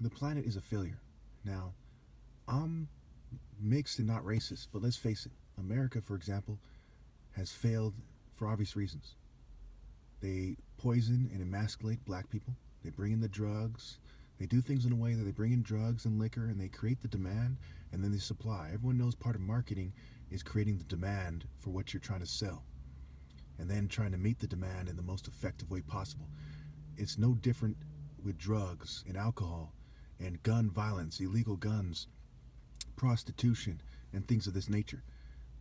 The planet is a failure. Now, I'm mixed and not racist, but let's face it. America, for example, has failed for obvious reasons. They poison and emasculate black people. They bring in the drugs. They do things in a way that they bring in drugs and liquor and they create the demand and then they supply. Everyone knows part of marketing is creating the demand for what you're trying to sell and then trying to meet the demand in the most effective way possible. It's no different with drugs and alcohol and gun violence, illegal guns, prostitution, and things of this nature.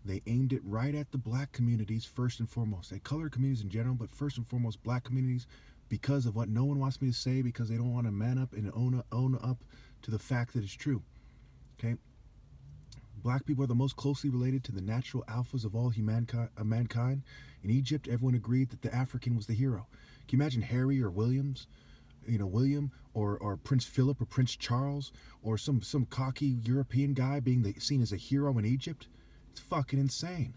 They aimed it right at the black communities first and foremost, at colored communities in general, but first and foremost black communities, because of what no one wants me to say, because they don't want to man up and own up to the fact that it's true. Okay? Black people are the most closely related to the natural alphas of all mankind. In Egypt, everyone agreed that the African was the hero. Can you imagine Harry or William, or Prince Philip or Prince Charles, or some cocky European guy being seen as a hero in Egypt? It's fucking insane.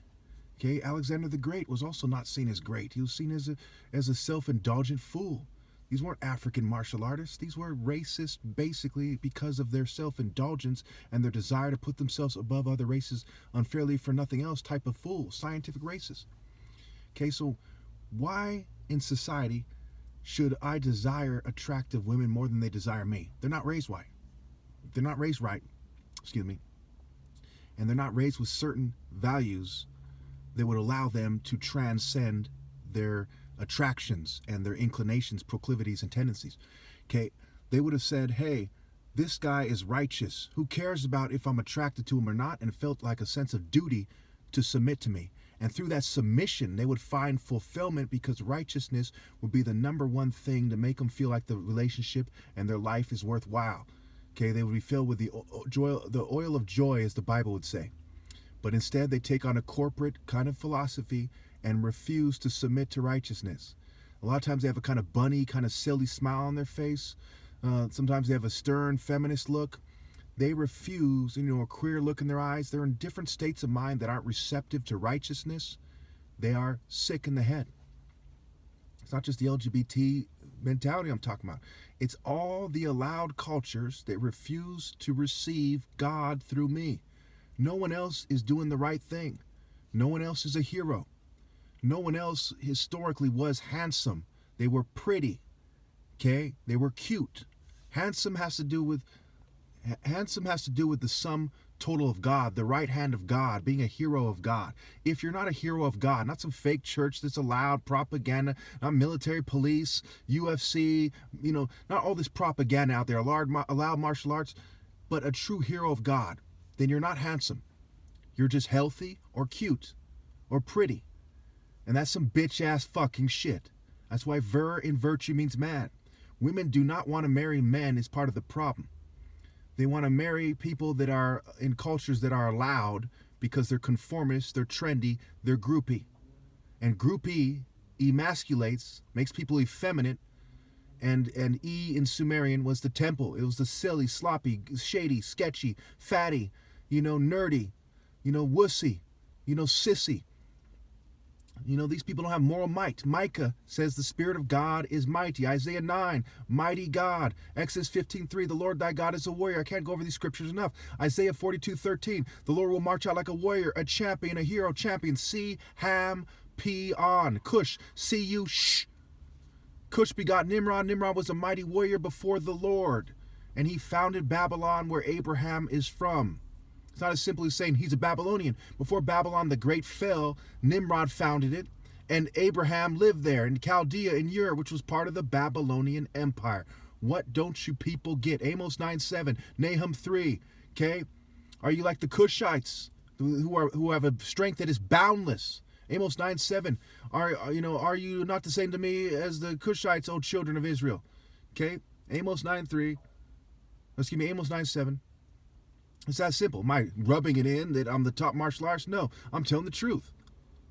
Okay, Alexander the Great was also not seen as great. He was seen as a self-indulgent fool. These weren't African martial artists. These were racist, basically, because of their self-indulgence and their desire to put themselves above other races unfairly for nothing else type of fools, scientific racists. Okay, so why in society should I desire attractive women more than they desire me? They're not raised white. They're not raised right. Excuse me. And they're not raised with certain values that would allow them to transcend their attractions and their inclinations, proclivities, and tendencies. Okay, they would have said, hey, this guy is righteous. Who cares about if I'm attracted to him or not? And felt like a sense of duty to submit to me. And through that submission, they would find fulfillment because righteousness would be the number one thing to make them feel like the relationship and their life is worthwhile. Okay, they would be filled with the oil of joy, as the Bible would say. But instead, they take on a corporate kind of philosophy and refuse to submit to righteousness. A lot of times they have a kind of bunny, kind of silly smile on their face. Sometimes they have a stern feminist look. They refuse, a queer look in their eyes. They're in different states of mind that aren't receptive to righteousness. They are sick in the head. It's not just the LGBT mentality I'm talking about. It's all the allowed cultures that refuse to receive God through me. No one else is doing the right thing. No one else is a hero. No one else historically was handsome. They were pretty. Okay? They were cute. Handsome has to do with the sum total of God, the right hand of God, being a hero of God. If you're not a hero of God, not some fake church that's allowed propaganda, not military police, UFC, not all this propaganda out there, allowed martial arts, but a true hero of God, then you're not handsome. You're just healthy or cute or pretty. And that's some bitch-ass fucking shit. That's why vir in virtue means man. Women do not want to marry men as part of the problem. They want to marry people that are in cultures that are allowed because they're conformist, they're trendy, they're groupie. And groupie emasculates, makes people effeminate, and E in Sumerian was the temple. It was the silly, sloppy, shady, sketchy, fatty, nerdy, wussy, sissy. These people don't have moral might. Micah says the Spirit of God is mighty. Isaiah 9, mighty God. Exodus 15:3, the Lord thy God is a warrior. I can't go over these scriptures enough. Isaiah 42:13, the Lord will march out like a warrior, a champion, a hero, champion. C, Ham, P, on. Cush, C-U, shh. Cush begot Nimrod. Nimrod was a mighty warrior before the Lord. And he founded Babylon, where Abraham is from. It's not as simple as saying he's a Babylonian. Before Babylon the Great fell, Nimrod founded it, and Abraham lived there in Chaldea in Ur, which was part of the Babylonian Empire. What don't you people get? Amos 9:7, Nahum 3. Okay, are you like the Cushites who have a strength that is boundless? Amos 9:7. Are you not the same to me as the Cushites, O children of Israel? Okay, Amos 9:3. Amos 9:7. It's that simple. Am I rubbing it in that I'm the top martial artist? No, I'm telling the truth.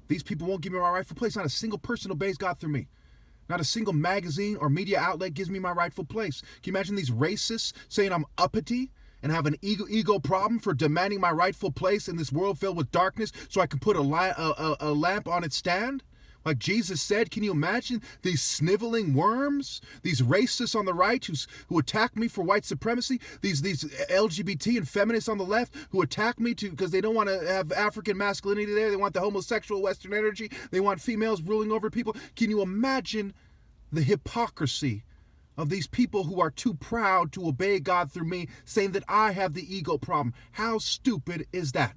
These people won't give me my rightful place. Not a single person obeys God through me. Not a single magazine or media outlet gives me my rightful place. Can you imagine these racists saying I'm uppity and have an ego problem for demanding my rightful place in this world filled with darkness so I can put a lamp on its stand? like Jesus said? Can you imagine these sniveling worms, these racists on the right who attack me for white supremacy, these LGBT and feminists on the left who attack me because they don't want to have African masculinity there, they want the homosexual Western energy, they want females ruling over people. Can you imagine the hypocrisy of these people who are too proud to obey God through me, saying that I have the ego problem? How stupid is that?